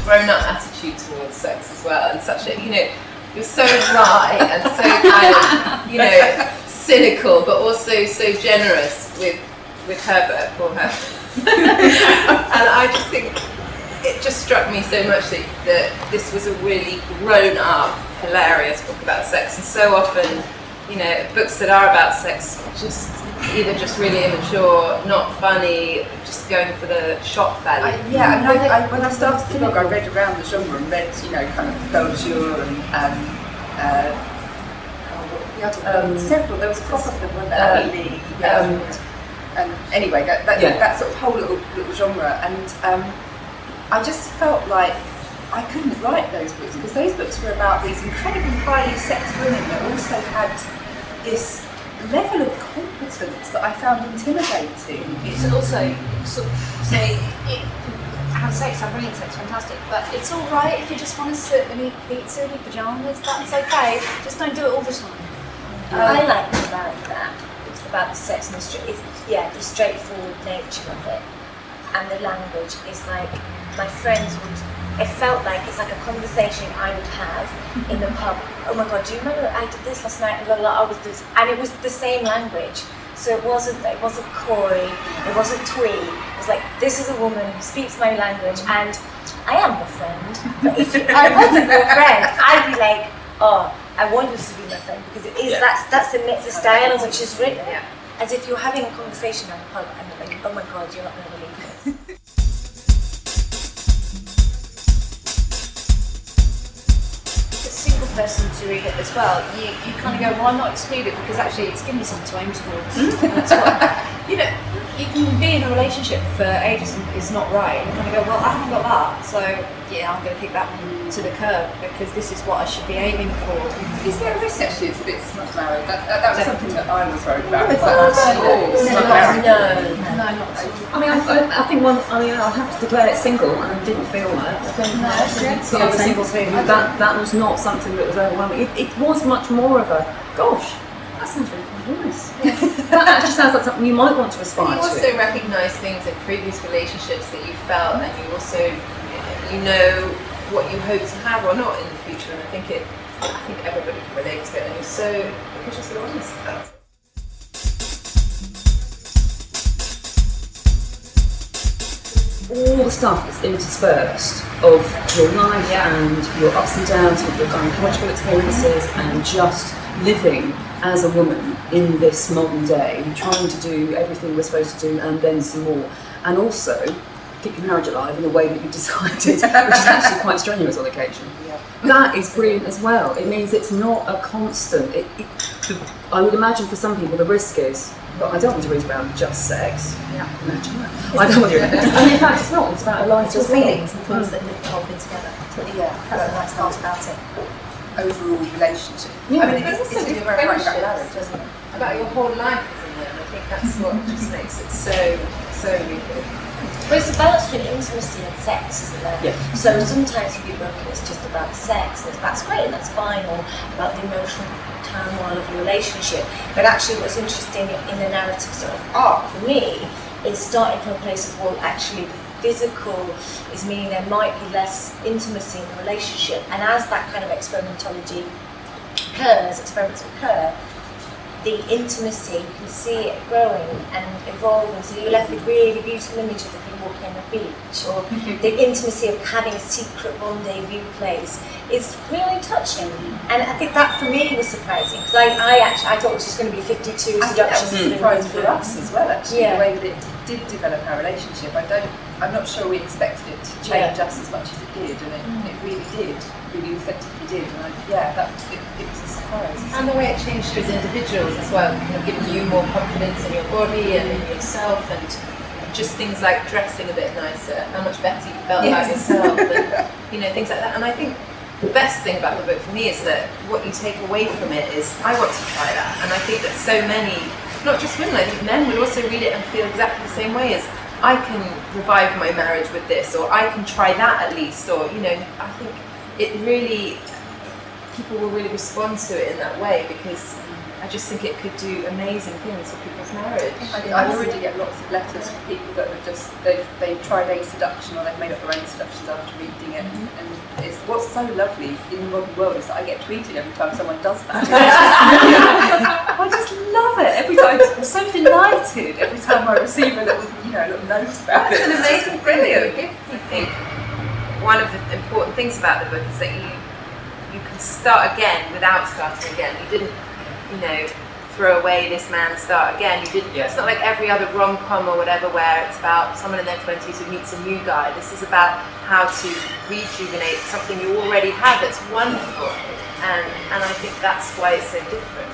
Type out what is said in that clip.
grown-up attitude towards sex as well, and such a, you're so dry and so kind of, cynical, but also so generous with Herbert, poor Herbert. And I just think it just struck me so much that this was a really grown-up, hilarious book about sex, and so often, books that are about sex just either just really immature, not funny, just going for the shock value. When I started the book, I read around the genre and read, kind of Belgier and several. There was a couple of them, and anyway, that sort of whole little genre, and I just felt like I couldn't write those books because those books were about these incredibly highly sexed women that also had this level of competence that I found intimidating. It's also sort of say, have sex, have brilliant sex, fantastic, but it's all right if you just want to sit and eat pizza in your pajamas, that's okay, just don't do it all the time. I liked about that. It's about the sex and the straightforward nature of it, and the language is like my friends would. It felt like it's like a conversation I would have in the pub. Oh my God, do you remember I did this last night? I was this, and it was the same language. So it wasn't coy, it wasn't twee. It was like, this is a woman who speaks my language, and I am your friend. But if I wasn't your friend, I'd be like, oh, I want you to be my friend, because it is that's the style in which it's written. Yeah. As if you're having a conversation at a pub and you're like, oh my God, you're not going to believe this. A single person to read it as well, you kind of go, well, I'm not excluded, because actually it's given me something to aim towards. That's what, you can be in a relationship for ages and it's not right, and you kind of go, well, I haven't got that, so I'm going to kick that one to the curb, because this is what I should be aiming for. Is there a risk actually it's a bit smug married? That was something that I was worried about. No, not at all. I mean, I think I have to declare it single, and I didn't feel that. That was not something that was overwhelming. It was much more of a, gosh, that sounds really nice. That actually sounds like something you might want to aspire to. You also recognise things in previous relationships that you felt, and you also, what you hope to have or not in the future. And I think everybody can relate to it, and you're so honest about it. All the stuff that's interspersed of your life and your ups and downs with your gynecological experiences and just living as a woman in this modern day, trying to do everything we're supposed to do and then some more, and also keep your marriage alive in a way that you decided, which is actually quite strenuous on occasion. That is brilliant as well. It means it's not a constant. I would imagine for some people the risk is, but I don't want to read about just sex. Imagine that. I don't want to do that. And in fact, it's not. It's about a life It's your feelings and things that live together. That's the nice part about it. Overall relationship. I mean, it's also your friendships, isn't it? About your whole life, isn't it? And I think that's what just makes it so really good. But it's a balance between intimacy and sex, isn't there? Yeah. So sometimes if you're working, it's just about sex, and that's great, and that's fine, or about the emotional turmoil of your relationship. But actually what's interesting in the narrative sort of arc for me is starting from a place of, well, actually the physical is meaning there might be less intimacy in the relationship, and as that kind of experiments occur, the intimacy, you can see it growing and evolving, so you're left with really beautiful images of you walking on the beach, or the intimacy of having a secret rendezvous place is really touching. And I think that for me was surprising, because I thought it was just going to be 52 seductions. That was a surprise for us as well, actually, the way that it did develop our relationship. I'm not sure we expected it to change us as much as it did, and it really did, really effectively did, and it was a surprise. And the way it changed you as individuals as well, kind of giving you more confidence in your body and in yourself, and just things like dressing a bit nicer, how much better you felt about yourself, and things like that. And I think the best thing about the book for me is that what you take away from it is, I want to try that, and I think that so many, not just women, I think men would also read it and feel exactly the same way as, I can revive my marriage with this, or I can try that at least, or I think it really people will really respond to it in that way, because I just think it could do amazing things for people's marriage. I already get lots of letters from people that have just they've tried a seduction, or they've made up their own seductions after reading it, and it's what's so lovely in the modern world is that I get tweeted every time someone does that. I just love it every time. I'm so delighted every time I receive a little little note about it. It's an amazing, brilliant gift. I think one of the important things about the book is that you can start again without starting again. You didn't, throw away this man and start again. You didn't. It's not like every other rom-com or whatever where it's about someone in their 20s who meets a new guy. This is about how to rejuvenate something you already have that's wonderful, and I think that's why it's so different.